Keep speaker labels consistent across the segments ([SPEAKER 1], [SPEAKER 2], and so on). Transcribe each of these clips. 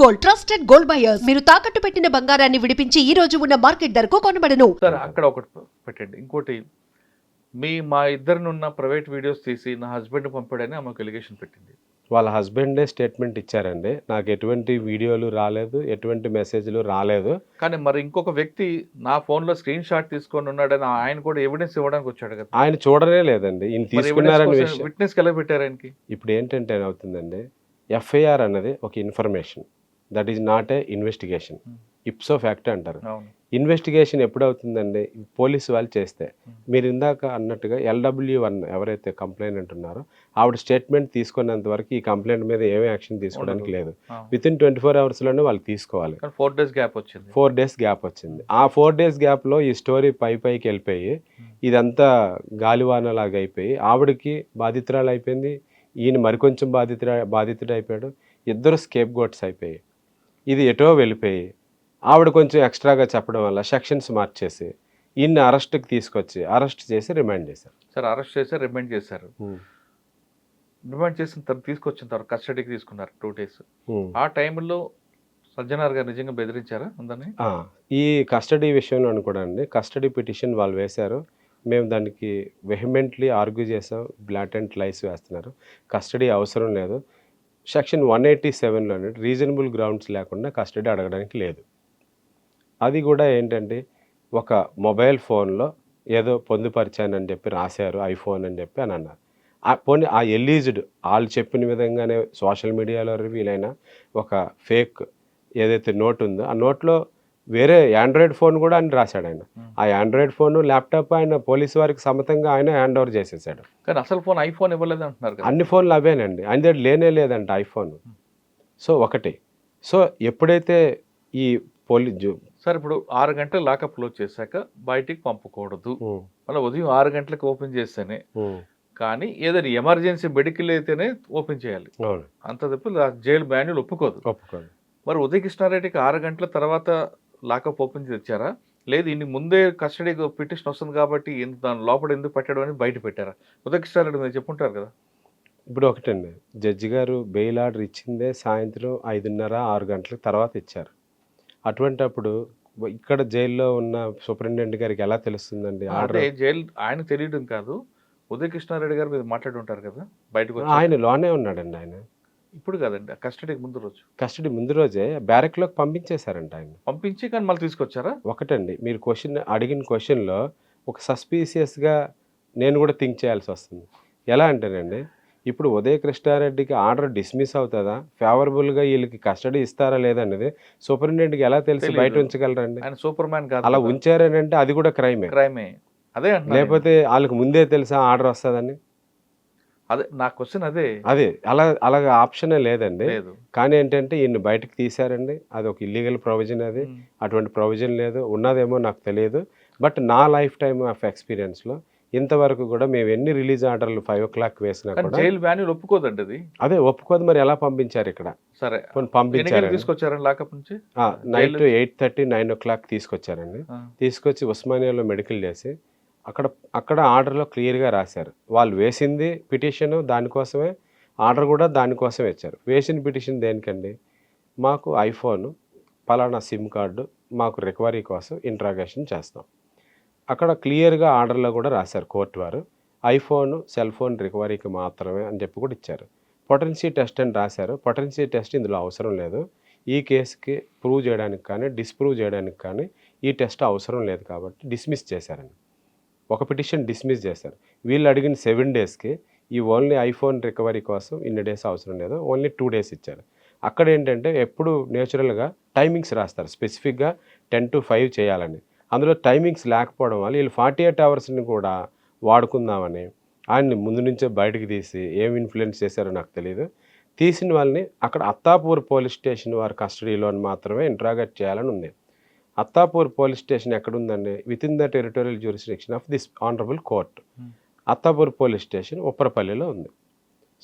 [SPEAKER 1] Gold, trusted gold buyers. మీరు తాకట్టు పెట్టిన బంగారాన్ని విడిపించి ఈ రోజు ఉన్న మార్కెట్ ధరకు కొనబడను.
[SPEAKER 2] సార్ అక్కడ ఒకటి పెట్టండి. ఇంకోటి, మా ఇద్దరినున్న ప్రైవేట్ వీడియోస్ తీసి నా హస్బెండ్ పంపాడని ఆమెకు ఎలిగేషన్ పెట్టింది.
[SPEAKER 3] వాళ్ళ హస్బెండే స్టేట్మెంట్ ఇచ్చారండి. నాకు ఎటువంటి వీడియోలు రాలేదు, ఎటువంటి మెసేజ్లు రాలేదు.
[SPEAKER 2] కానీ మరి ఇంకొక వ్యక్తి నా ఫోన్లో స్క్రీన్ షాట్ తీసుకొని ఉన్నాడని ఆయన కూడా ఎవిడెన్స్ ఇవ్వడానికి వచ్చాడు కదా.
[SPEAKER 3] ఆయన చూడనే లేదండి, ఈయన తీసుకున్నారని విషయం.
[SPEAKER 2] విట్నెస్ ఎలా పెట్టారు ఆయనకి?
[SPEAKER 3] ఇప్పుడు ఏంటంటే అవుతుందండి, ఎఫ్ఐఆర్ అన్నది ఒక information, that is not a investigation. Ipso fact అంటారు. ఇన్వెస్టిగేషన్ ఎప్పుడు అవుతుందండి? పోలీసు వాళ్ళు చేస్తే. మీరు ఇందాక అన్నట్టుగా LW1 ఎవరైతే కంప్లైంట్ ఉన్నారో ఆవిడ స్టేట్మెంట్ తీసుకున్నంత వరకు ఈ కంప్లైంట్ మీద ఏమీ యాక్షన్ తీసుకోవడానికి లేదు. వితిన్ 24 అవర్స్లోనే వాళ్ళు తీసుకోవాలి.
[SPEAKER 2] 4 డేస్ గ్యాప్ వచ్చింది.
[SPEAKER 3] 4 డేస్ గ్యాప్ వచ్చింది. ఆ 4 డేస్ గ్యాప్లో ఈ స్టోరీ పైకి వెళ్ళిపోయి ఇదంతా గాలివానలాగా అయిపోయి ఆవిడకి బాధితురాలు అయిపోయింది, ఈయన మరికొంచెం బాధితుడు అయిపోయాడు. ఇద్దరు స్కేప్ గోట్స్ అయిపోయి ఇది ఎటో వెళ్ళిపోయి ఆవిడ కొంచెం ఎక్స్ట్రాగా చెప్పడం వల్ల సెక్షన్స్ మార్చేసి ఈయన్ని అరెస్ట్కి తీసుకొచ్చి అరెస్ట్ చేసి రిమాండ్ చేశారు.
[SPEAKER 2] సార్ అరెస్ట్ చేసి రిమాండ్ చేశారు. రిమాండ్ చేసిన తర్వాత తీసుకొచ్చిన తర్వాత కస్టడీకి తీసుకున్నారు 2 డేస్. ఆ టైంలో సజ్జనార్ గారు నిజంగా బెదిరించారా అందరినీ?
[SPEAKER 3] ఈ కస్టడీ విషయంలో కూడా అండి, కస్టడీ పిటిషన్ వాళ్ళు వేశారు. మేము దానికి వెహిమెంట్లీ ఆర్గ్యూ చేసాం. బ్లాటెంట్ లైస్ వేస్తున్నారు, కస్టడీ అవసరం లేదు. సెక్షన్ 187లోనే రీజనబుల్ గ్రౌండ్స్ లేకుండా కస్టడీ అడగడానికి లేదు. అది కూడా ఏంటంటే ఒక మొబైల్ ఫోన్లో ఏదో పొందుపరిచానని చెప్పి రాశారు, ఐఫోన్ అని చెప్పి అని అన్నారు. పోనీ ఆ ఎలీజ్డ్ వాళ్ళు చెప్పిన విధంగానే సోషల్ మీడియాలో వీలైన ఒక ఫేక్ ఏదైతే నోట్ ఉందో ఆ నోట్లో వేరే ఆండ్రాయిడ్ ఫోన్ కూడా అని రాశాడు ఆయన. ఆ ఆండ్రాయిడ్ ఫోన్, ల్యాప్టాప్ ఆయన పోలీసు వారికి సమతంగా ఆయన హ్యాండ్ ఓవర్ చేసేసాడు.
[SPEAKER 2] కానీ అసలు ఫోన్ ఐఫోన్ ఇవ్వలేదు అంటున్నారు.
[SPEAKER 3] అన్ని ఫోన్లు అవేనండి, ఆయన దగ్గర లేనే లేదంట ఐఫోన్. సో ఒకటి, సో ఎప్పుడైతే ఈ
[SPEAKER 2] సార్ ఇప్పుడు 6 గంటలు లాకప్ క్లోజ్ చేశాక బయటికి పంపకూడదు, మళ్ళీ ఉదయం 6 గంటలకు ఓపెన్ చేస్తేనే, కానీ ఏదైనా ఎమర్జెన్సీ మెడికల్ అయితేనే ఓపెన్ చేయాలి. అంత తప్ప జైలు మాన్యువల్ ఒప్పుకోదు. మరి ఉదయ కృష్ణారెడ్డికి 6 గంటల తర్వాత లాకప్ ఓపెన్ తెచ్చారా, లేదు ఇన్ని ముందే కస్టడీ పిటిషన్ వస్తుంది కాబట్టి దాని లోపల ఎందుకు పెట్టడం అని బయట పెట్టారా? ఉదయ కృష్ణారెడ్డి మీరు చెప్పుంటారు కదా.
[SPEAKER 3] ఇప్పుడు ఒకటండి, జడ్జి గారు బెయిల్ ఆర్డర్ ఇచ్చిందే సాయంత్రం 5:30-6 గంటల తర్వాత ఇచ్చారు. అటువంటప్పుడు ఇక్కడ జైల్లో ఉన్న సూపరింటెండెంట్ గారికి ఎలా తెలుస్తుందండి ఆర్డర్?
[SPEAKER 2] జైలు ఆయన తెలియడం కాదు, ఉదయ కృష్ణారెడ్డి గారు మీరు మాట్లాడి ఉంటారు కదా బయటకు.
[SPEAKER 3] ఆయన లోనే ఉన్నాడండి. ఆయన
[SPEAKER 2] ఇప్పుడు కాదండి, కస్టడీకి ముందు రోజు.
[SPEAKER 3] కస్టడీ ముందు రోజే బ్యారెక్లోకి పంపించేశారంట. ఆయన పంపించి
[SPEAKER 2] కానీ మళ్ళీ తీసుకొచ్చారా?
[SPEAKER 3] ఒకటండి, మీరు అడిగిన క్వశ్చన్లో ఒక సస్పీషియస్గా నేను కూడా థింక్ చేయాల్సి వస్తుంది. ఎలా అంటేనండి, ఇప్పుడు ఉదయ కృష్ణారెడ్డికి ఆర్డర్ డిస్మిస్ అవుతుందా, ఫేవరబుల్గా వీళ్ళకి కస్టడీ ఇస్తారా లేదనేది సూపరింటెండెంట్కి ఎలా తెలిసి బయట ఉంచగలరండి?
[SPEAKER 2] ఆయన సూపర్ మ్యాన్ కాదు.
[SPEAKER 3] అలా ఉంచారనంటే అది కూడా క్రైమే.
[SPEAKER 2] అదే
[SPEAKER 3] లేకపోతే వాళ్ళకి ముందే తెలుసా ఆర్డర్ వస్తుందని?
[SPEAKER 2] అదే నా క్వశ్చన్. అదే
[SPEAKER 3] అలాగ ఆప్షనే లేదండి. కానీ ఏంటంటే ఈయన్ని బయటకు తీశారండి, అది ఒక ఇల్లీగల్ ప్రొవిజన్. అది అటువంటి ప్రొవిజన్ లేదు, ఉన్నదేమో నాకు తెలియదు. బట్ నా లైఫ్ టైమ్ ఆఫ్ ఎక్స్పీరియన్స్లో ఇంతవరకు కూడా మేము ఎన్ని రిలీజ్ ఆర్డర్లు 5 o'clock వేసినా కూడా
[SPEAKER 2] జైలు మాన్యువల్ ఒప్పుకోదండి. అది
[SPEAKER 3] అదే ఒప్పుకోదు. మరి ఎలా పంపించారు ఇక్కడ?
[SPEAKER 2] సరే
[SPEAKER 3] పంపించారు,
[SPEAKER 2] తీసుకొచ్చారండి లాకప్ నుంచి.
[SPEAKER 3] నైట్ 8:30-9 o'clock తీసుకొచ్చారండి. తీసుకొచ్చి ఉస్మానియాలో మెడికల్ చేసి అక్కడ ఆర్డర్లో క్లియర్గా రాశారు. వాళ్ళు వేసింది పిటిషన్ దానికోసమే, ఆర్డర్ కూడా దానికోసమే ఇచ్చారు. వేసిన పిటిషన్ దేనికండి? మాకు ఐఫోన్ పలానా సిమ్ కార్డు మాకు రికవరీ కోసం ఇంట్రాగేషన్ చేస్తాం. అక్కడ క్లియర్గా ఆర్డర్లో కూడా రాశారు కోర్టు వారు, ఐఫోన్ సెల్ ఫోన్ రికవరీకి మాత్రమే అని చెప్పి కూడా ఇచ్చారు. పొటెన్సీ టెస్ట్ అని రాశారు. పొటెన్సీ టెస్ట్ ఇందులో అవసరం లేదు. ఈ కేసుకి ప్రూవ్ చేయడానికి కానీ డిస్ప్రూవ్ చేయడానికి కానీ ఈ టెస్ట్ అవసరం లేదు కాబట్టి డిస్మిస్ చేశారండి. ఒక పిటిషన్ డిస్మిస్ చేశారు. వీళ్ళు అడిగిన 7 daysకి ఈ ఓన్లీ ఐఫోన్ రికవరీ కోసం ఇన్ని డేస్ అవసరం లేదు, ఓన్లీ 2 days ఇచ్చారు. అక్కడ ఏంటంటే ఎప్పుడు నేచురల్గా టైమింగ్స్ రాస్తారు, స్పెసిఫిక్గా 10 to 5 చేయాలని. అందులో టైమింగ్స్ లేకపోవడం వల్ల వీళ్ళు 48 hours కూడా వాడుకుందామని ఆయన్ని ముందు నుంచే బయటకు తీసి ఏం ఇన్ఫ్లుయెన్స్ చేశారో నాకు తెలియదు. తీసిన వాళ్ళని అక్కడ అత్తాపూర్ పోలీస్ స్టేషన్ వారి కస్టడీలో మాత్రమే ఇంట్రాగేట్ చేయాలని ఉంది. అత్తాపూర్ పోలీస్ స్టేషన్ ఎక్కడుందండి? Within the territorial jurisdiction of this honourable court. Attapur police station ఉప్పరపల్లిలో ఉంది.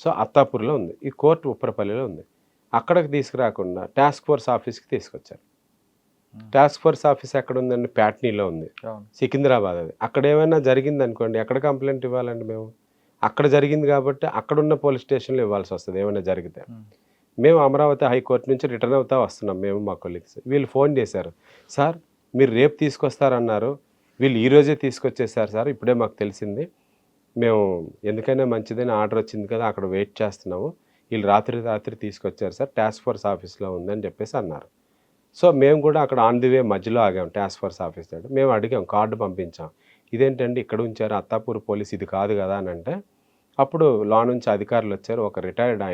[SPEAKER 3] సో అత్తాపూర్లో ఉంది, ఈ కోర్టు ఉప్పరపల్లిలో ఉంది. అక్కడికి తీసుకురాకుండా టాస్క్ ఫోర్స్ ఆఫీస్కి తీసుకొచ్చారు. టాస్క్ ఫోర్స్ ఆఫీస్ ఎక్కడ ఉందండి? ప్యాట్నీలో ఉంది, సికింద్రాబాద్. అది అక్కడ ఏమైనా జరిగింది అనుకోండి, ఎక్కడ కంప్లైంట్ ఇవ్వాలండి మేము? అక్కడ జరిగింది కాబట్టి అక్కడున్న పోలీస్ స్టేషన్లో ఇవ్వాల్సి వస్తుంది ఏమైనా జరిగితే. మేము అమరావతి హైకోర్టు నుంచి రిటర్న్ అవుతా వస్తున్నాం మేము మా కొలీగ్స్. వీళ్ళు ఫోన్ చేశారు, సార్ మీరు రేపు తీసుకొస్తారన్నారు, వీళ్ళు ఈరోజే తీసుకొచ్చేసారు సార్, ఇప్పుడే మాకు తెలిసింది, మేము ఎందుకైనా మంచిదని ఆర్డర్ వచ్చింది కదా అక్కడ వెయిట్ చేస్తున్నాము, వీళ్ళు రాత్రి తీసుకొచ్చారు సార్, టాస్క్ ఫోర్స్ ఆఫీస్లో ఉందని చెప్పేసి అన్నారు. సో మేము కూడా అక్కడ ఆన్ ది వే మధ్యలో ఆగాం టాస్క్ ఫోర్స్ ఆఫీస్ దగ్గర. మేము అడిగాం, కార్డు పంపించాం, ఇదేంటండి ఇక్కడ ఉంచారు, అత్తాపూర్ పోలీస్ ఇది కాదు కదా అని అంటే, అప్పుడు లా నుంచి అధికారులు వచ్చారు. ఒక రిటైర్డ్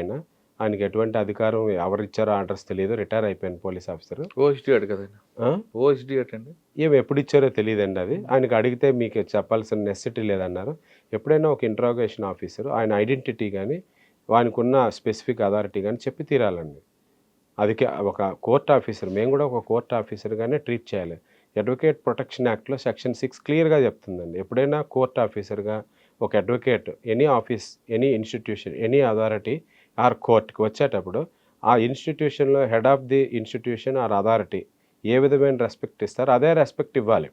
[SPEAKER 3] ఆయనకి ఎటువంటి అధికారం ఎవరిచ్చారో అడ్రస్ తెలియదు, రిటైర్ అయిపోయిన పోలీస్ ఆఫీసర్.
[SPEAKER 2] ఓఎస్డీ అడు కదండి, ఓఎస్డీ అటండి,
[SPEAKER 3] ఏమి ఎప్పుడు ఇచ్చారో తెలియదండి అది. ఆయనకి అడిగితే మీకు చెప్పాల్సిన నెసెసిటీ లేదన్నారు. ఎప్పుడైనా ఒక ఇంట్రాగేషన్ ఆఫీసర్ ఆయన ఐడెంటిటీ కానీ ఆయనకు ఉన్న స్పెసిఫిక్ అథారిటీ కానీ చెప్పి తీరాలండి. అది ఒక కోర్ట్ ఆఫీసర్, మేము కూడా ఒక కోర్ట్ ఆఫీసర్గానే ట్రీట్ చేయాలి. అడ్వకేట్ ప్రొటెక్షన్ యాక్ట్లో సెక్షన్ 6 క్లియర్గా చెప్తుందండి, ఎప్పుడైనా కోర్ట్ ఆఫీసర్గా ఒక advocate any office, any institution, any authority or కోర్ట్కి వచ్చేటప్పుడు ఆ ఇన్స్టిట్యూషన్లో head of the institution or authority ఏ విధమైన రెస్పెక్ట్ ఇస్తారో అదే రెస్పెక్ట్ ఇవ్వాలి.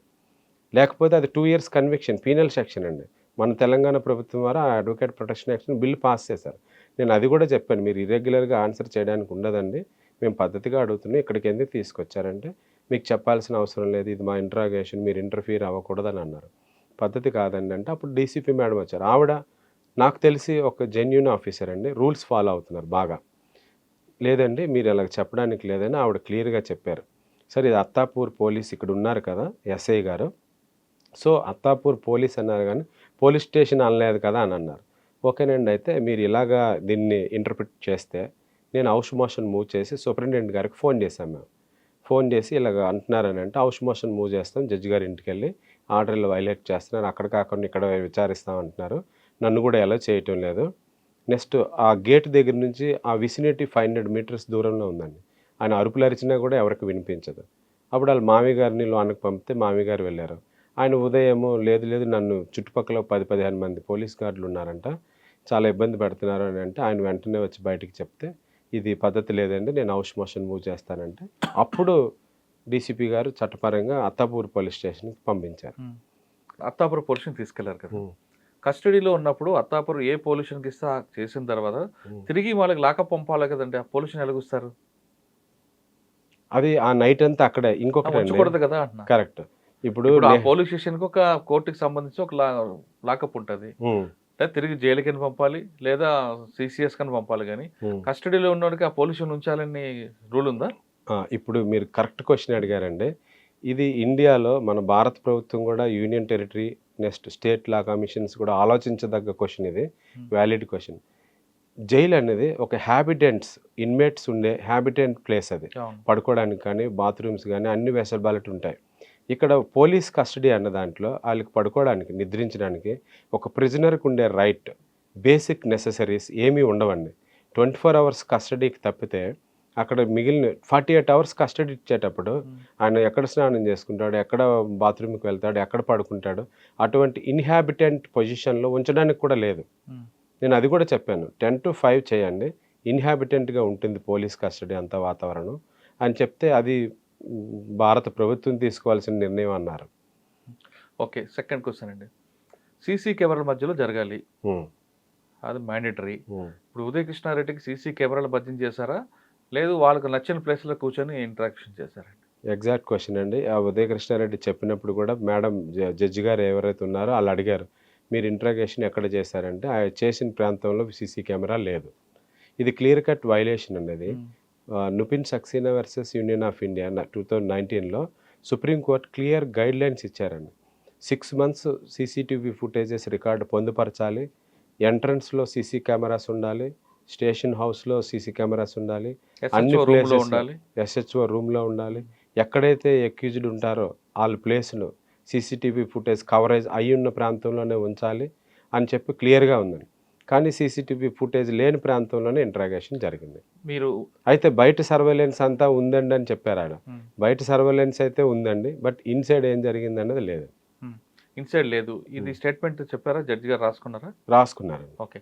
[SPEAKER 3] లేకపోతే అది 2 years కన్విక్షన్, పీనల్ సెక్షన్ అండి. మన తెలంగాణ ప్రభుత్వం ద్వారా ఆ advocate protection action bill pass చేశారు. నేను అది కూడా చెప్పాను, మీరు ఇర్రెగ్యులర్గా ఆన్సర్ చేయడానికి ఉండదండి, మేము పద్ధతిగా అడుగుతున్నాం, ఇక్కడికి ఎందుకు తీసుకొచ్చారంటే మీకు చెప్పాల్సిన అవసరం లేదు, ఇది మా ఇంట్రాగేషన్, మీరు ఇంటర్ఫియర్ అవ్వకూడదని అన్నారు. పద్ధతి కాదండి అంటే అప్పుడు డీసీపీ మేడం వచ్చారు. ఆవిడ నాకు తెలిసి ఒక జెన్యూన్ ఆఫీసర్ అండి, రూల్స్ ఫాలో అవుతున్నారు బాగా. లేదండి మీరు అలా చెప్పడానికి లేదని ఆవిడ క్లియర్గా చెప్పారు. సరే ఇది అత్తాపూర్ పోలీస్ ఇక్కడ ఉన్నారు కదా ఎస్ఐ గారు, సో అత్తాపూర్ పోలీస్ అన్నారు కానీ పోలీస్ స్టేషన్ అనలేదు కదా అని అన్నారు. ఓకేనండి, అయితే మీరు ఇలాగా దీన్ని ఇంటర్ప్రిట్ చేస్తే నేను హౌస్ మోషన్ మూవ్ చేసి సూపరింటెండెంట్ గారికి ఫోన్ చేశాం. మేము ఫోన్ చేసి ఇలాగ అంటున్నారని అంటే హౌస్ మోషన్ మూవ్ చేస్తాం, జడ్జి గారి ఇంటికి వెళ్ళి ఆర్డర్లు వైలేట్ చేస్తున్నారు, అక్కడ కాకుండా ఇక్కడ విచారిస్తాం అంటున్నారు, నన్ను కూడా ఎలా చేయటం లేదు. నెక్స్ట్ ఆ గేట్ దగ్గర నుంచి ఆ విసినిటీ 500 meters దూరంలో ఉందండి. ఆయన అరుపులు అరిచినా కూడా ఎవరికి వినిపించదు. అప్పుడు వాళ్ళ మామి గారిని లోనికి పంపితే మామి గారు వెళ్ళారు. ఆయన ఉదయము లేదు నన్ను చుట్టుపక్కల 10-15 మంది పోలీస్ గార్డులు ఉన్నారంట, చాలా ఇబ్బంది పెడుతున్నారు అని అంటే ఆయన వెంటనే వచ్చి బయటికి చెప్తే ఇది పద్ధతి లేదండి, నేను హౌస్ మోషన్ మూవ్ చేస్తానంటే అప్పుడు డీసీపీ గారు చట్టపరంగా అత్తాపూర్ పోలీస్ స్టేషన్కి పంపించారు.
[SPEAKER 2] అత్తాపూర్ పోలీసుని తీసుకెళ్లారు కదా, కస్టడీలో ఉన్నప్పుడు అత్తాపూర్ ఏ పొల్యూషన్కి ఇస్తే చేసిన తర్వాత తిరిగి వాళ్ళకి లాకప్ పంపాలి కదండి, ఆ పొల్యూషన్ ఎలాగొస్తారు?
[SPEAKER 3] అది ఆ నైట్ అంతా అక్కడే ఇంకొకటి
[SPEAKER 2] ఉంచకూడదు కదా అంటున్నా.
[SPEAKER 3] కరెక్ట్. ఇప్పుడు
[SPEAKER 2] ఆ పోలీస్ స్టేషన్కి ఒక కోర్టుకి సంబంధించి ఒక లాకప్ ఉంటుంది, అంటే తిరిగి జైలుకి పంపాలి లేదా సిసిఎస్ కని పంపాలి, కానీ కస్టడీలో ఉన్నవాడికి ఆ పొల్యూషన్ ఉంచాలని రూల్ ఉందా?
[SPEAKER 3] ఇప్పుడు మీరు కరెక్ట్ క్వశ్చన్ అడిగారండి. ఇది ఇండియాలో మన భారత ప్రభుత్వం కూడా యూనియన్ టెరిటరీ నెక్స్ట్ స్టేట్ లా కమిషన్స్ కూడా ఆలోచించదగ్గ క్వశ్చన్, ఇది వ్యాలిడ్ క్వశ్చన్. జైలు అనేది ఒక హ్యాబిటెంట్స్, ఇన్మేట్స్ ఉండే హ్యాబిటెంట్ ప్లేస్, అది పడుకోవడానికి కానీ బాత్రూమ్స్ కానీ అన్ని వెసల్బాలిటీ ఉంటాయి. ఇక్కడ పోలీస్ కస్టడీ అన్న దాంట్లో వాళ్ళకి పడుకోవడానికి, నిద్రించడానికి ఒక ప్రిజనర్కి ఉండే రైట్, బేసిక్ నెససరీస్ ఏమీ ఉండవండి. 24 hours కస్టడీకి తప్పితే అక్కడ మిగిలిన 48 hours కస్టడీ ఇచ్చేటప్పుడు ఆయన ఎక్కడ స్నానం చేసుకుంటాడు, ఎక్కడ బాత్రూమ్కి వెళ్తాడు, ఎక్కడ పడుకుంటాడు, అటువంటి ఇన్హాబిటెంట్ పొజిషన్లో ఉంచడానికి కూడా లేదు. నేను అది కూడా చెప్పాను, 10 to 5 చేయండి, ఇన్హాబిటెంట్గా ఉంటుంది పోలీస్ కస్టడీ అంత వాతావరణం అని చెప్తే అది భారత ప్రభుత్వం తీసుకోవాల్సిన నిర్ణయం అన్నారు.
[SPEAKER 2] ఓకే, సెకండ్ క్వశ్చన్ అండి, సీసీ కెమెరాల మధ్యలో జరగాలి, అది మ్యాండేటరీ. ఇప్పుడు ఉదయ కృష్ణారెడ్డికి సీసీ కెమెరాలు బద్యం చేశారా, లేదు వాళ్ళకు నచ్చిన ప్లేస్లో కూర్చొని ఇంటరాక్షన్ చేశారండి?
[SPEAKER 3] ఎగ్జాక్ట్ క్వశ్చన్ అండి. ఆ ఉదయ కృష్ణారెడ్డి చెప్పినప్పుడు కూడా మేడం జడ్జి గారు ఎవరైతే ఉన్నారో వాళ్ళు అడిగారు, మీరు ఇంట్రాగేషన్ ఎక్కడ చేశారంటే ఆ చేసిన ప్రాంతంలో సీసీ కెమెరా లేదు. ఇది క్లియర్ కట్ వైలేషన్ అనేది. Nupin Saxena versus union of India 2019లో సుప్రీంకోర్టు క్లియర్ గైడ్ లైన్స్ ఇచ్చారండి. 6 months సీసీటీవీ ఫుటేజెస్ రికార్డు పొందుపరచాలి, ఎంట్రన్స్లో సీసీ కెమెరాస్ ఉండాలి, స్టేషన్ హౌస్లో సీసీ కెమెరాస్ ఉండాలి, అన్ని ప్లేసెస్ ఎస్హెచ్ఓ రూమ్లో ఉండాలి, ఎక్కడైతే అక్యూజ్డ్ ఉంటారో వాళ్ళ ప్లేస్ను సీసీటీవీ ఫుటేజ్ కవరేజ్ అయి ఉన్న ప్రాంతంలోనే ఉంచాలి అని చెప్పి క్లియర్గా ఉందండి. కానీ సీసీటీవీ ఫుటేజ్ లేని ప్రాంతంలోనే ఇంట్రాగేషన్ జరిగింది.
[SPEAKER 2] మీరు
[SPEAKER 3] అయితే బయట సర్వేలెన్స్ అంతా ఉందండి అని చెప్పారు ఆయన. బయట సర్వేలెన్స్ అయితే ఉందండి, బట్ ఇన్సైడ్ ఏం జరిగింది అన్నది లేదు.
[SPEAKER 2] ఇన్సైడ్ లేదు, ఇది స్టేట్మెంట్ చెప్పారా, జడ్జి గారు రాసుకున్నారా?
[SPEAKER 3] రాసుకున్నారు.
[SPEAKER 2] ఓకే,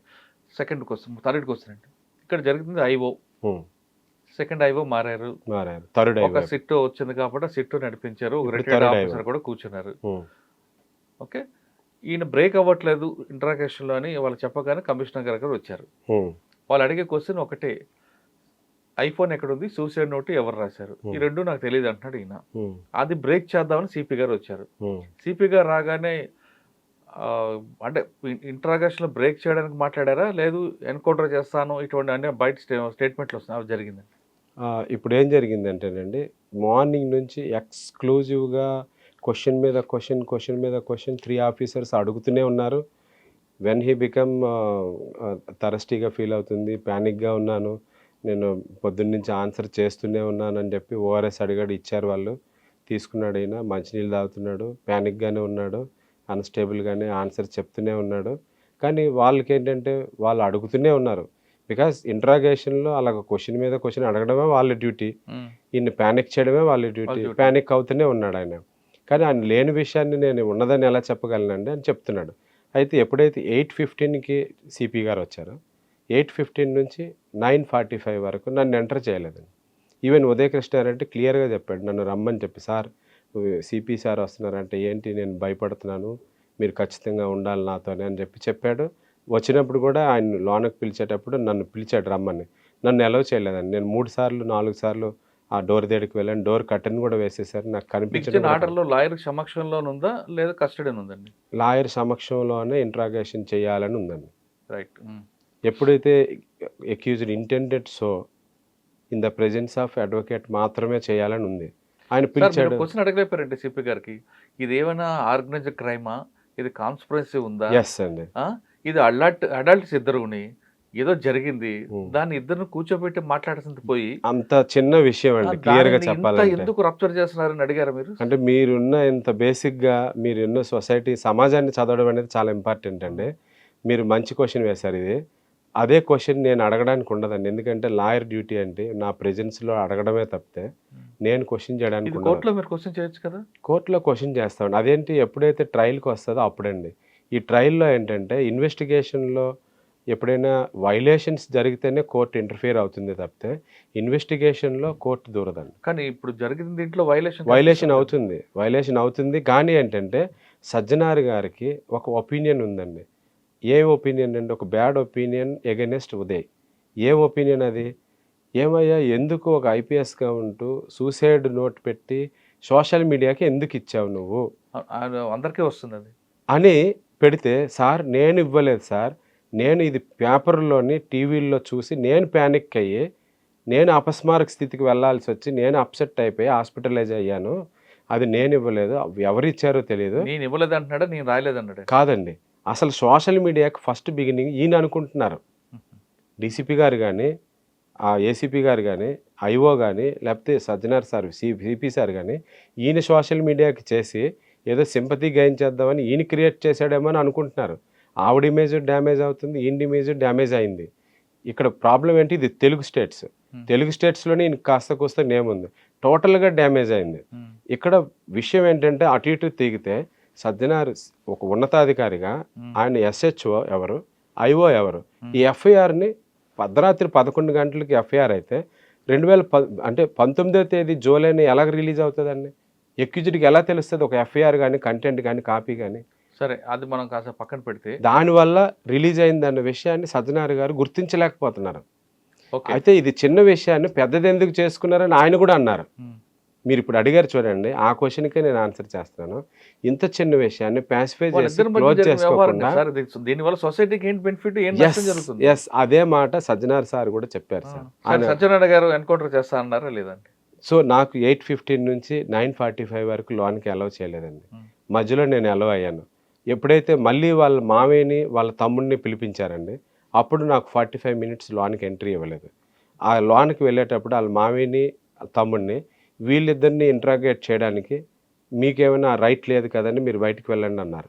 [SPEAKER 2] థర్డ్ క్వశ్చన్ అండి, ఇక్కడ జరిగింది ఐఓ, సెకండ్ ఐఓ మారారు,
[SPEAKER 3] థర్డ్
[SPEAKER 2] ఒక సిట్ వచ్చింది కాబట్టి సిట్ నడిపించారు, ఒక రిటైర్డ్ ఆఫీసర్ కూడా కూర్చున్నారు. ఓకే, ఈయన బ్రేక్ అవ్వట్లేదు ఇంట్రాగేషన్లో అని వాళ్ళు చెప్పగానే కమిషనర్ గారు వచ్చారు. వాళ్ళు అడిగే క్వశ్చన్ ఒకటే, ఐఫోన్ ఎక్కడుంది, సూసైడ్ నోట్ ఎవరు రాశారు, ఈ రెండు నాకు తెలియదు అంటున్నాడు ఈయన.
[SPEAKER 3] ఉమ్,
[SPEAKER 2] అది బ్రేక్ చేద్దామని సిపి గారు వచ్చారు.
[SPEAKER 3] ఉమ్.
[SPEAKER 2] సిపి గారు రాగానే అంటే ఇంట్రాగేషన్ లో బ్రేక్ చేయడానికి మాట్లాడారా, లేదు ఎన్కౌంటర్ చేస్తాను ఇటువంటి అన్ని బయట స్టేట్మెంట్లు వస్తున్నాయి, అవి జరిగింది.
[SPEAKER 3] ఇప్పుడు ఏం జరిగిందంటేనండి, మార్నింగ్ నుంచి ఎక్స్క్లూజివ్గా క్వశ్చన్ మీద క్వశ్చన్ 3 ఆఫీసర్స్ అడుగుతూనే ఉన్నారు. వెన్ హీ బికమ్ థరస్టీగా ఫీల్ అవుతుంది, ప్యానిక్గా ఉన్నాను, నేను పొద్దున్న నుంచి ఆన్సర్ చేస్తూనే ఉన్నానని చెప్పి ఓఆర్ఎస్ అడిగాడు, ఇచ్చారు వాళ్ళు, తీసుకున్నాడు. అయినా మంచినీళ్ళు తాగుతున్నాడు, ప్యానిక్గానే ఉన్నాడు, అన్స్టేబుల్గానే ఆన్సర్ చెప్తూనే ఉన్నాడు. కానీ వాళ్ళకి ఏంటంటే వాళ్ళు అడుగుతూనే ఉన్నారు. బికాస్ ఇంట్రాగేషన్లో అలాగ క్వశ్చన్ మీద క్వశ్చన్ అడగడమే వాళ్ళ డ్యూటీ, ఈయన్ని ప్యానిక్ చేయడమే వాళ్ళ డ్యూటీ. ప్యానిక్ అవుతూనే ఉన్నాడు ఆయన. కానీ ఆయన లేని విషయాన్ని నేను ఉన్నదని ఎలా చెప్పగలనండి అని చెప్తున్నాడు. అయితే ఎప్పుడైతే 8:15కి సిపి గారు వచ్చారో 8:15 నుంచి 9:45 వరకు నన్ను ఎంటర్ చేయలేదండి. ఈవెన్ ఉదయకృష్ణారెడ్డి క్లియర్గా చెప్పాడు, నన్ను రమ్మని చెప్పి, సార్ సిపి సార్ వస్తున్నారంటే ఏంటి, నేను భయపడుతున్నాను, మీరు ఖచ్చితంగా ఉండాలి నాతోనే అని చెప్పాడు. వచ్చినప్పుడు కూడా ఆయన లోనకి పిలిచేటప్పుడు నన్ను పిలిచాడు రమ్మని, నన్ను అలౌ చేయలేదండి. నేను 3 సార్లు 4 సార్లు ఆ డోర్ దగ్గరికి వెళ్ళాను, డోర్ కర్టెన్ కూడా వేసేసారు, నాకు కనిపించిన
[SPEAKER 2] ఆర్డర్లో లాయర్ సమక్షంలోనే ఉందా లేదా కస్టడీ ఉందండి?
[SPEAKER 3] లాయర్ సమక్షంలోనే ఇంట్రాగేషన్ చేయాలని ఉందండి.
[SPEAKER 2] రైట్.
[SPEAKER 3] ఎప్పుడైతే accused intended so in the presence of advocate మాత్రమే చేయాలని ఉంది. ఆయన పిలిచాడు.
[SPEAKER 2] క్వశ్చన్ అడగలేపారండి సిపి గారికి, ఇది ఏమైనా ఆర్గనైజ్డ్ క్రైమా, ఇది కాన్స్పిరసీ ఉందా,
[SPEAKER 3] ఎస్ అండి,
[SPEAKER 2] ఇది అడల్ట్స్ ఇద్దరుని ఏదో జరిగింది, దాన్ని ఇద్దరు కూర్చోబెట్టి మాట్లాడాల్సింది పోయి
[SPEAKER 3] అంత చిన్న విషయం అండి, క్లియర్ గా చెప్పాలంటే
[SPEAKER 2] ఎందుకు రప్చర్ చేస్తున్నారని అడిగారు మీరు?
[SPEAKER 3] అంటే మీరున్న ఇంత బేసిక్ గా మీరున్న సొసైటీ సమాజాన్ని చదవడం అనేది చాలా ఇంపార్టెంట్ అండి. మీరు మంచి క్వశ్చన్ వేశారు. ఇది అదే క్వశ్చన్ నేను అడగడానికి ఉండదండి, ఎందుకంటే లాయర్ డ్యూటీ అంటే నా ప్రెజెన్స్ లో అడగడమే తప్పితే నేను క్వశ్చన్ చేయడానికి ఉండదు.
[SPEAKER 2] కోర్టులో మీరు క్వశ్చన్ చేయొచ్చు కదా?
[SPEAKER 3] కోర్టులో క్వశ్చన్ చేస్తామండి. అదేంటి, ఎప్పుడైతే ట్రయల్కి వస్తుందో అప్పుడండి. ఈ ట్రయల్లో ఏంటంటే ఇన్వెస్టిగేషన్లో ఎప్పుడైనా వైలేషన్స్ జరిగితేనే కోర్టు ఇంటర్ఫియర్ అవుతుంది తప్పితే ఇన్వెస్టిగేషన్లో కోర్టు దూరదండి.
[SPEAKER 2] కానీ ఇప్పుడు జరిగింది దీంట్లో
[SPEAKER 3] వైలేషన్ అవుతుంది. కానీ ఏంటంటే సజ్జనార్ గారికి ఒక ఒపీనియన్ ఉందండి. ఏం ఒపీనియన్ అండి? ఒక బ్యాడ్ ఒపీనియన్ ఎగెనెస్ట్ ఉదయ్. ఏం ఒపీనియన్ అది? ఏమయ్యా, ఎందుకు ఒక ఐపీఎస్గా ఉంటూ సూసైడ్ నోట్ పెట్టి సోషల్ మీడియాకి ఎందుకు ఇచ్చావు నువ్వు,
[SPEAKER 2] అందరికీ వస్తుంది అది
[SPEAKER 3] అని పెడితే, సార్ నేను ఇవ్వలేదు సార్, నేను ఇది పేపర్లోని టీవీల్లో చూసి నేను ప్యానిక్ అయ్యి నేను అపస్మారక స్థితికి వెళ్ళాల్సి వచ్చి నేను అప్సెట్ అయిపోయి హాస్పిటలైజ్ అయ్యాను, అది నేను ఇవ్వలేదు, ఎవరు ఇచ్చారో తెలియదు.
[SPEAKER 2] నేను ఇవ్వలేదు అంటున్నాడా, నేను రాయలేదు అన్నాడు?
[SPEAKER 3] కాదండి, అసలు సోషల్ మీడియాకి ఫస్ట్ బిగినింగ్ ఈయన అనుకుంటున్నారు. డీసీపీ గారు కానీ, ఆ ఏసీపీ గారు కానీ, ఐఓ కానీ, లేకపోతే సజ్జనార్ సార్ సిపి సార్ కానీ ఈయన సోషల్ మీడియాకి చేసి ఏదో సింపతి గెయిన్ చేద్దామని ఈయన క్రియేట్ చేశాడేమో అని అనుకుంటున్నారు. ఆవిడ ఇమేజ్ డ్యామేజ్ అవుతుంది, ఈయన ఇమేజ్ డ్యామేజ్ అయింది. ఇక్కడ ప్రాబ్లం ఏంటి, ఇది తెలుగు స్టేట్స్లోనే ఈయన కాస్త కూస్త నేమ్ ఉంది, టోటల్గా డ్యామేజ్ అయింది. ఇక్కడ విషయం ఏంటంటే అటు ఇటు తిగితే సజ్జనార్ ఒక ఉన్నతాధికారిగా ఆయన ఎస్హెచ్ఓ ఎవరు, ఐఓ ఎవరు, ఈ ఎఫ్ఐఆర్ని అర్ధరాత్రి 11 గంటలకి ఎఫ్ఐఆర్ అయితే 19వ తేదీ జూలైని ఎలా రిలీజ్ అవుతుందండి? ఎక్యూజ్డ్కి ఎలా తెలుస్తుంది ఒక ఎఫ్ఐఆర్ కానీ, కంటెంట్ కానీ, కాపీ కానీ?
[SPEAKER 2] సరే, అది మనం కాస్త పక్కన పెడితే
[SPEAKER 3] దానివల్ల రిలీజ్ అయిందన్న విషయాన్ని సజ్జనార్ గారు గుర్తించలేకపోతున్నారు. అయితే ఇది చిన్న విషయాన్ని పెద్దది ఎందుకు చేసుకున్నారని ఆయన కూడా అన్నారు. మీరు ఇప్పుడు అడిగారు చూడండి, ఆ క్వశ్చన్కే నేను ఆన్సర్ చేస్తాను. ఇంత చిన్న విషయాన్ని ప్యాసిఫై చేసి క్లోజ్ చేసుకోకుండా
[SPEAKER 2] దీనివల్ల సొసైటీకి ఏంటి బెనిఫిట్,
[SPEAKER 3] ఎస్ అదే మాట సజ్జనార్ సార్ కూడా చెప్పారు సార్.
[SPEAKER 2] సజ్జనార్ గారు ఎన్కౌంటర్ చేస్తా అన్నారా లేదండి?
[SPEAKER 3] సో నాకు 8:15 నుంచి 9:45 వరకు లోన్కి అలౌ చేయలేదండి. మధ్యలో నేను అలౌ అయ్యాను. ఎప్పుడైతే మళ్ళీ వాళ్ళ మామయ్యని వాళ్ళ తమ్ముడిని పిలిపించారండి, అప్పుడు నాకు 45 మినిట్స్ లోన్కి ఎంట్రీ ఇవ్వలేదు. ఆ లోన్కి వెళ్ళేటప్పుడు వాళ్ళ మామయ్యని తమ్ముడిని వీళ్ళిద్దరిని ఇంట్రాగేట్ చేయడానికి మీకేమైనా రైట్ లేదు కదండి, మీరు బయటకు వెళ్ళండి అన్నారు.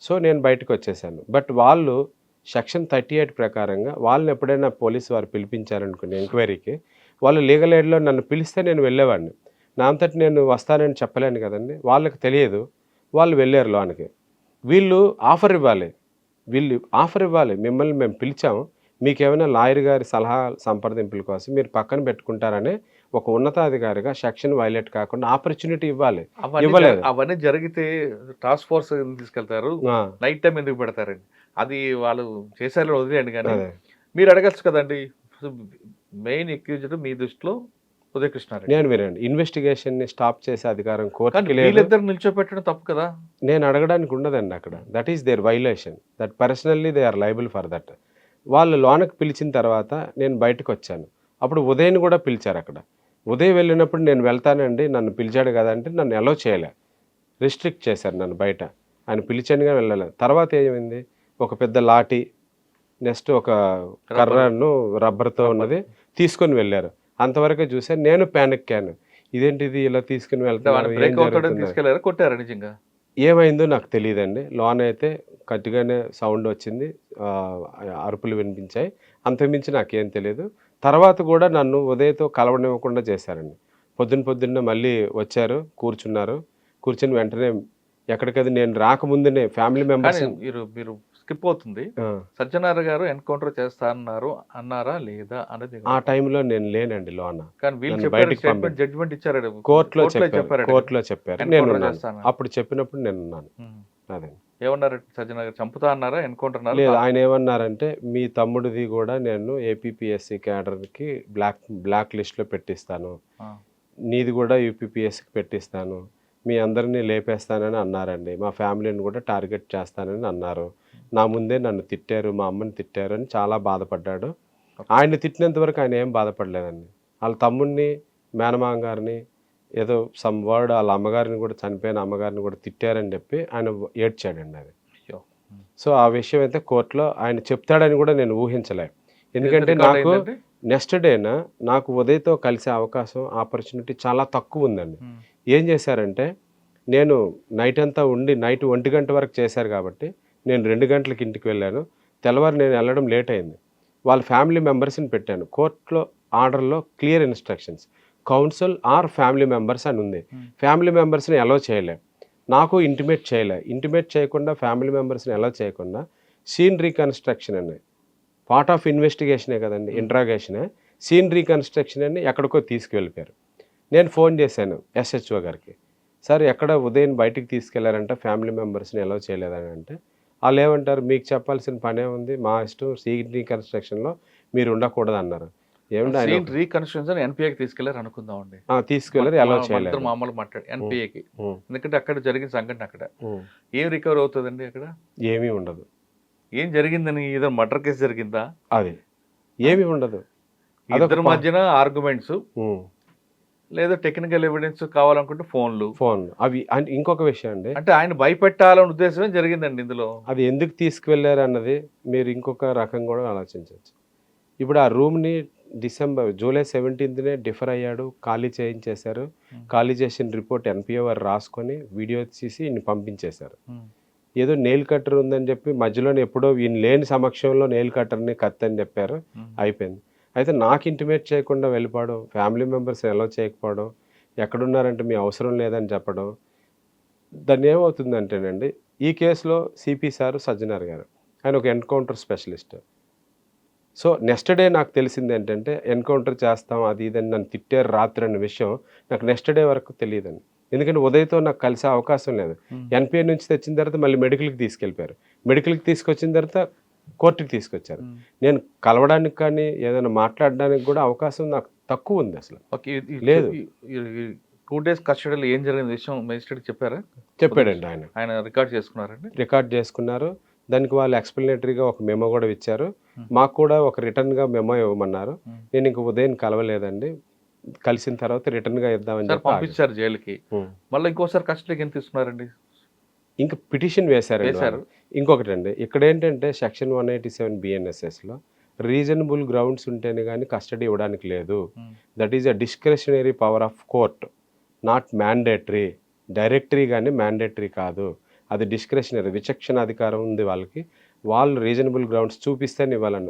[SPEAKER 3] సో నేను బయటకు వచ్చేసాను. బట్ వాళ్ళు సెక్షన్ 38 ప్రకారంగా వాళ్ళని ఎప్పుడైనా పోలీసు వారు పిలిపించారనుకునే ఎంక్వైరీకి, వాళ్ళు లీగల్ ఎయిడ్లో నన్ను పిలిస్తే నేను వెళ్ళేవాడిని. నా అంతటి నేను వస్తానని చెప్పలేను కదండి, వాళ్ళకి తెలియదు. వాళ్ళు వెళ్ళారు లోనికి. వీళ్ళు ఆఫర్ ఇవ్వాలి, మిమ్మల్ని మేము పిలిచాము, మీకేమైనా లాయర్ గారి సలహా సంప్రదింపుల కోసం మీరు పక్కన పెట్టుకుంటారనే ఒక ఉన్నతాధికారిగా సెక్షన్ వైలేట్ కాకుండా ఆపర్చునిటీ ఇవ్వాలి. ఇవ్వలేదు.
[SPEAKER 2] అవన్నీ జరిగితే టాస్క్ ఫోర్స్ తీసుకెళ్తారు, నైట్ టైం ఎందుకు పెడతారండి? అది వాళ్ళు చేసేలా వదిలేయండి. కానీ మీరు అడగచ్చు కదండి, మెయిన్ అక్యూజ్డ్ మీ దృష్టిలో ఉదయకృష్ణారెడ్డి.
[SPEAKER 3] నేను వినండి, ఇన్వెస్టిగేషన్ని స్టాప్ చేసే అధికారం
[SPEAKER 2] కానీ
[SPEAKER 3] కోర్టుకి లేదు.
[SPEAKER 2] వీళ్ళిద్దరు నిల్చోపెట్టడం తప్పు కదా.
[SPEAKER 3] నేను అడగడానికి ఉండదండి అక్కడ. That is their violation. That personally they are liable for that. వాళ్ళు లోనకి పిలిచిన తర్వాత నేను బయటకు వచ్చాను. అప్పుడు ఉదయ్ని కూడా పిలిచారు అక్కడ. ఉదయ్ వెళ్ళినప్పుడు నేను వెళ్తానండి, నన్ను పిలిచాడు కదా అంటే నన్ను అలౌ చేయలే, రిస్ట్రిక్ట్ చేశారు నన్ను బయట. ఆయన పిలిచానుగా వెళ్ళలేదు. తర్వాత ఏమైంది, ఒక పెద్ద లాఠీ, నెక్స్ట్ ఒక కర్రను రబ్బర్తో ఉన్నది తీసుకొని వెళ్ళారు. అంతవరకే చూసాను. నేను ప్యానిక్ అయ్యాను, ఇదేంటిది ఇలా తీసుకుని వెళ్తాను,
[SPEAKER 2] బ్రేక్ అవుతాడని తీసుకెళ్లారు, కొట్టారు నిజంగా.
[SPEAKER 3] ఏమైందో నాకు తెలియదండి. లోన్ అయితే గట్టిగానే సౌండ్ వచ్చింది, అరుపులు వినిపించాయి, అంతకుమించి నాకేం తెలియదు. తర్వాత కూడా నన్ను ఉదయ్తో కలవనివ్వకుండా చేశారండి. పొద్దున్నే మళ్ళీ వచ్చారు, కూర్చుని వెంటనే ఎక్కడికది నేను రాకముందునే ఫ్యామిలీ మెంబర్స్.
[SPEAKER 2] మీరు స్కిప్ అవుతుంది. సత్యనారాయణ గారు ఎన్కౌంటర్ చేస్తా అన్నారా లేదా అనేది
[SPEAKER 3] ఆ టైంలో నేను లేనండి లోన.
[SPEAKER 2] కానీ వీళ్ళు చెప్పారు, జడ్జిమెంట్ ఇచ్చారు,
[SPEAKER 3] కోర్టులో చెప్పారు. నేను అప్పుడు చెప్పినప్పుడు నేను ఉన్నాను. అదే
[SPEAKER 2] ఏమన్నారు సజ్జనార్ గారు, చంపుతా అన్నారా, ఎన్కౌంటర్
[SPEAKER 3] లేదు. ఆయన ఏమన్నారంటే మీ తమ్ముడిది కూడా నేను ఏపీపీఎస్సీ క్యాడర్కి బ్లాక్ లిస్ట్లో పెట్టిస్తాను, నీది కూడా యూపీపీఎస్సీకి పెట్టిస్తాను, మీ అందరినీ లేపేస్తానని అన్నారండి. మా ఫ్యామిలీని కూడా టార్గెట్ చేస్తానని అన్నారు. నా ముందే నన్ను తిట్టారు, మా అమ్మని తిట్టారు అని చాలా బాధపడ్డాడు. ఆయన తిట్టినంత వరకు ఆయన ఏం బాధపడలేదండి. వాళ్ళ తమ్ముడిని, మేనమామ గారిని, ఏదో సమ్ వర్డ్ వాళ్ళ అమ్మగారిని కూడా, చనిపోయిన అమ్మగారిని కూడా తిట్టారని చెప్పి ఆయన ఏడ్చాడండి. అది సో ఆ విషయం అయితే కోర్టులో ఆయన చెప్తాడని కూడా నేను ఊహించలే. ఎందుకంటే నాకు నెక్స్ట్ డేన నాకు ఉదయ్తో కలిసే అవకాశం, ఆపర్చునిటీ చాలా తక్కువ ఉందండి. ఏం చేశారంటే, నేను నైట్ అంతా ఉండి నైట్ 1 గంట వరకు చేశారు కాబట్టి నేను 2 గంటలకి ఇంటికి వెళ్ళాను. తెల్లవారు నేను వెళ్ళడం లేట్ అయింది. వాళ్ళ ఫ్యామిలీ మెంబర్స్ని పెట్టాను. కోర్టులో ఆర్డర్లో clear instructions, counsel or family members అని ఉంది. ఫ్యామిలీ మెంబర్స్ని అలౌ చేయలే, నాకు ఇంటిమేట్ చేయకుండా ఫ్యామిలీ మెంబర్స్ని అలౌ చేయకుండా సీన్ రీకన్స్ట్రక్షన్ అని, పార్ట్ ఆఫ్ ఇన్వెస్టిగేషనే కదండి, ఇంట్రాగేషనే, సీన్ రీకన్స్ట్రక్షన్ అని ఎక్కడికో తీసుకువెళ్ళిపోయారు. నేను ఫోన్ చేశాను ఎస్హెచ్ఓ గారికి, సార్ ఎక్కడ ఉదయం బయటికి తీసుకెళ్లారంట, ఫ్యామిలీ మెంబర్స్ని అలౌ చేయలేదని అంటే, వాళ్ళు ఏమంటారు, మీకు చెప్పాల్సిన పనే ఉంది, మా ఇష్టం, సీన్ రీకన్స్ట్రక్షన్లో మీరు ఉండకూడదు అన్నారు.
[SPEAKER 2] ఏమంటే రీకన్స్ట్రక్షన్ ఎన్పిఏకి తీసుకెళ్లారు అనుకుందాం అండి.
[SPEAKER 3] తీసుకెళ్లారు, అలౌ చేయలేదు.
[SPEAKER 2] మామూలు మాట్లాడు ఎన్పిఏకి, ఎందుకంటే అక్కడ జరిగిన సంఘటన అక్కడ ఏం రికవర్ అవుతుందండి, అక్కడ
[SPEAKER 3] ఏమీ ఉండదు.
[SPEAKER 2] ఏం జరిగిందని, ఏదో మర్డర్ కేసు జరిగిందా,
[SPEAKER 3] అది ఏమీ ఉండదు.
[SPEAKER 2] ఇద్దరి మధ్యన ఆర్గ్యుమెంట్స్, లేదా టెక్నికల్ ఎవిడెన్స్ కావాలనుకుంటే ఫోన్లు
[SPEAKER 3] అవి. ఇంకొక విషయం అండి,
[SPEAKER 2] అంటే ఆయన భయపెట్టాలనే ఉద్దేశమే జరిగిందండి ఇందులో.
[SPEAKER 3] అది ఎందుకు తీసుకువెళ్ళారు అన్నది మీరు ఇంకొక రకం కూడా ఆలోచించవచ్చు. ఇప్పుడు ఆ రూమ్ని జూలై 17నే డిఫర్ అయ్యాడు, ఖాళీ చేయించేశారు. ఖాళీ చేసిన రిపోర్ట్ ఎన్పిఓ వారు రాసుకొని వీడియో తీసి ఈయన్ని పంపించేశారు. ఏదో నెయిల్ కట్టర్ ఉందని చెప్పి మధ్యలోనే ఎప్పుడో ఈయన లేని సమక్షంలో నెయిల్ కట్టర్ని కత్తి అని చెప్పారు, అయిపోయింది. అయితే నాకు ఇంటిమేట్ చేయకుండా వెళ్ళిపోవడం, ఫ్యామిలీ మెంబర్స్ అలౌ చేయకపోవడం, ఎక్కడున్నారంటే మీ అవసరం లేదని చెప్పడం, దాన్ని ఏమవుతుందంటేనండి, ఈ కేసులో సిపి సారు సజ్జనార్ గారు, ఆయన ఒక encounter specialist. So next day నాకు తెలిసింది ఏంటంటే, ఎన్కౌంటర్ చేస్తాం అది ఇదని నన్ను తిట్టారు రాత్రి అన్న విషయం నాకు నెక్స్ట్ డే వరకు తెలియదండి. ఎందుకంటే ఉదయ్తో నాకు కలిసే అవకాశం లేదు. ఎన్పిఏ నుంచి తెచ్చిన తర్వాత మళ్ళీ మెడికల్కి తీసుకెళ్ళిపోయారు. మెడికల్కి తీసుకొచ్చిన తర్వాత కోర్టుకి తీసుకొచ్చారు. నేను కలవడానికి కానీ ఏదైనా మాట్లాడడానికి కూడా అవకాశం నాకు తక్కువ ఉంది అసలు. లేదు.
[SPEAKER 2] 2 days కస్టడీలో ఏం జరిగిన విషయం మేజిస్ట్రేట్కి చెప్పారా?
[SPEAKER 3] చెప్పాడండి. ఆయన రికార్డ్ చేసుకున్నారు. దానికి వాళ్ళు ఎక్స్ప్లెనేటరీగా ఒక మెమో కూడా ఇచ్చారు. మాకు కూడా ఒక రిటర్న్గా మెమో ఇవ్వమన్నారు. నేను ఇంక ఉదయం కలవలేదండి, కలిసిన తర్వాత రిటర్న్గా ఇద్దామని చెప్పి
[SPEAKER 2] పంపించారు జైలుకి. మళ్ళీ ఇంకోసారి కస్టడీకి ఎంత తీసుకున్నారండి?
[SPEAKER 3] ఇంకా పిటిషన్ వేశారు. ఇంకొకటి అండి, ఇక్కడ ఏంటంటే సెక్షన్ 187 BNSSలో రీజనబుల్ గ్రౌండ్స్ ఉంటేనే కానీ కస్టడీ ఇవ్వడానికి లేదు. That is a discretionary power of court, not mandatory. Directory కానీ మ్యాండేటరీ కాదు, అది డిస్క్రిషనరీ, విచక్షణ అధికారం ఉంది వాళ్ళకి. వాళ్ళు రీజనబుల్ గ్రౌండ్స్ చూపిస్తేనే ఇవ్వాలని